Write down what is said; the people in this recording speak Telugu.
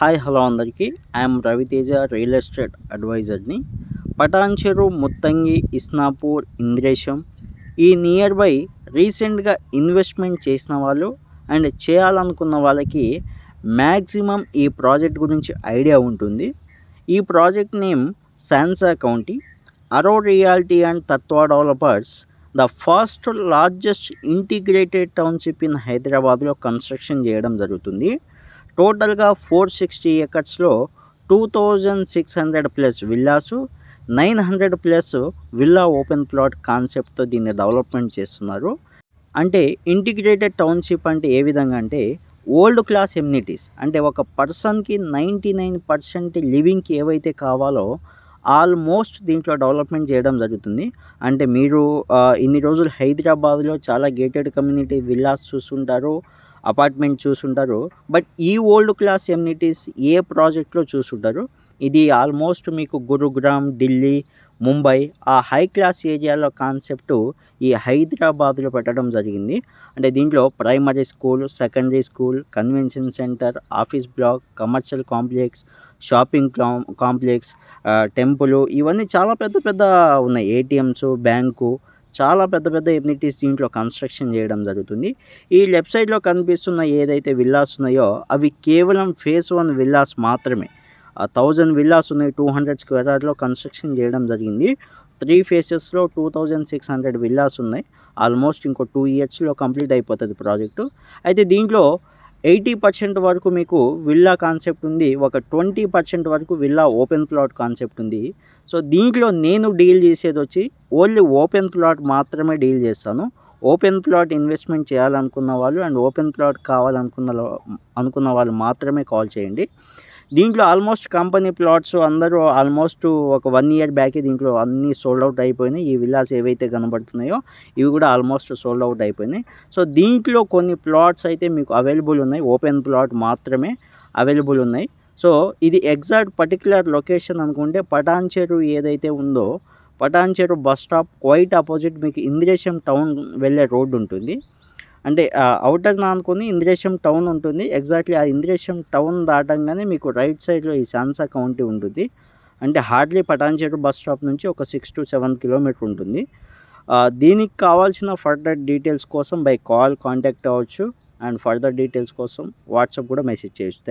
హాయ్ హలో అందరికీ. ఐఎమ్ రవితేజ, రియల్ ఎస్టేట్ అడ్వైజర్ని. పటాన్చెరు, ముత్తంగి, ఇస్నాపూర్, ఇంద్రేశం ఈ నియర్ బై రీసెంట్గా ఇన్వెస్ట్మెంట్ చేసిన వాళ్ళు అండ్ చేయాలనుకున్న వాళ్ళకి మ్యాక్సిమం ఈ ప్రాజెక్ట్ గురించి ఐడియా ఉంటుంది. ఈ project name Sansa county. Auro reality and Tatva developers the first largest integrated township in హైదరాబాద్లో కన్స్ట్రక్షన్ చేయడం జరుగుతుంది. టోటల్గా 460 ఎకర్స్లో 2600 plus villas, 900 plus villa open plot కాన్సెప్ట్తో దీన్ని డెవలప్మెంట్ చేస్తున్నారు. అంటే ఇంటిగ్రేటెడ్ టౌన్షిప్ అంటే ఏ విధంగా అంటే ఓల్డ్ క్లాస్ ఎమ్యూనిటీస్, అంటే ఒక పర్సన్కి 99% లివింగ్కి ఏవైతే కావాలో ఆల్మోస్ట్ దీంట్లో డెవలప్మెంట్ చేయడం జరుగుతుంది. అంటే మీరు ఇన్ని రోజులు హైదరాబాద్లో చాలా గేటెడ్ కమ్యూనిటీ విల్లాస్ చూసుంటారు, అపార్ట్మెంట్ చూసుంటారు. బట్ ఈ ఓల్డ్ క్లాస్ ఎమ్యూనిటీస్ ఏ ప్రాజెక్ట్లో చూసుంటారు. ఇది ఆల్మోస్ట్ మీకు గురుగ్రామ్, ఢిల్లీ, ముంబై ఆ హై క్లాస్ ఏరియాలో కాన్సెప్టు ఈ హైదరాబాద్లో పెట్టడం జరిగింది. అంటే దీంట్లో primary school, secondary school, convention centre, office block, commercial complex, shopping complex, temple ఇవన్నీ చాలా పెద్ద పెద్ద ఉన్నాయి. ఏటీఎంస్, బ్యాంకు చాలా పెద్ద పెద్ద ఎమ్యూనిటీస్ దీంట్లో కన్స్ట్రక్షన్ చేయడం జరుగుతుంది. ఈ లెఫ్ట్ సైడ్లో కనిపిస్తున్న ఏదైతే విల్లాస్ ఉన్నాయో అవి కేవలం ఫేజ్ 1 విల్లాస్ మాత్రమే. 1000 విల్లాస్ ఉన్నాయి. 200 స్క్వేర్ యార్డ్లో కన్స్ట్రక్షన్ చేయడం జరిగింది. 3 ఫేసెస్లో 2600 విల్లాస్ ఉన్నాయి. ఆల్మోస్ట్ ఇంకో 2 ఇయర్స్లో కంప్లీట్ అయిపోతుంది ప్రాజెక్టు. అయితే దీంట్లో 80% వరకు మీకు విల్లా కాన్సెప్ట్ ఉంది. ఒక 20% వరకు విల్లా ఓపెన్ ప్లాట్ కాన్సెప్ట్ ఉంది. సో దీంట్లో నేను డీల్ చేసేది వచ్చి ఓన్లీ ఓపెన్ ప్లాట్ మాత్రమే డీల్ చేస్తాను. ఓపెన్ ప్లాట్ ఇన్వెస్ట్మెంట్ చేయాలనుకున్న వాళ్ళు అండ్ ఓపెన్ ప్లాట్ అనుకున్న వాళ్ళు మాత్రమే కాల్ చేయండి. దీంట్లో ఆల్మోస్ట్ కంపెనీ ప్లాట్స్ అందరూ ఆల్మోస్ట్ ఒక 1 ఇయర్ బ్యాకే దీంట్లో అన్నీ సోల్డ్ అవుట్ అయిపోయినాయి. ఈ విల్లాస్ ఏవైతే కనబడుతున్నాయో ఇవి కూడా ఆల్మోస్ట్ సోల్డ్ అవుట్ అయిపోయినాయి. సో దీంట్లో కొన్ని ప్లాట్స్ అయితే మీకు అవైలబుల్ ఉన్నాయి. ఓపెన్ ప్లాట్ మాత్రమే అవైలబుల్ ఉన్నాయి. సో ఇది ఎగ్జాక్ట్ పర్టికులర్ లొకేషన్ అనుకుంటే పటాన్చెరు ఏదైతే ఉందో Patancheru bus stop quite opposite మీకు ఇంద్రేశం టౌన్ వెళ్ళే రోడ్డు ఉంటుంది. అంటే అవుటర్ని అనుకుని ఇంద్రేశం టౌన్ ఉంటుంది. ఎగ్జాక్ట్లీ ఆ ఇంద్రేశం టౌన్ దాటంగానే మీకు రైట్ సైడ్లో ఈ శాన్సా కౌంటీ ఉంటుంది. అంటే హార్డ్లీ పటాన్చెరు బస్ స్టాప్ నుంచి ఒక 6 to 7 కిలోమీటర్ ఉంటుంది. దీనికి కావాల్సిన ఫర్దర్ డీటెయిల్స్ కోసం బై కాల్ కాంటాక్ట్ అవ్వచ్చు అండ్ ఫర్దర్ డీటెయిల్స్ కోసం వాట్సాప్ కూడా మెసేజ్ చేయొచ్చు.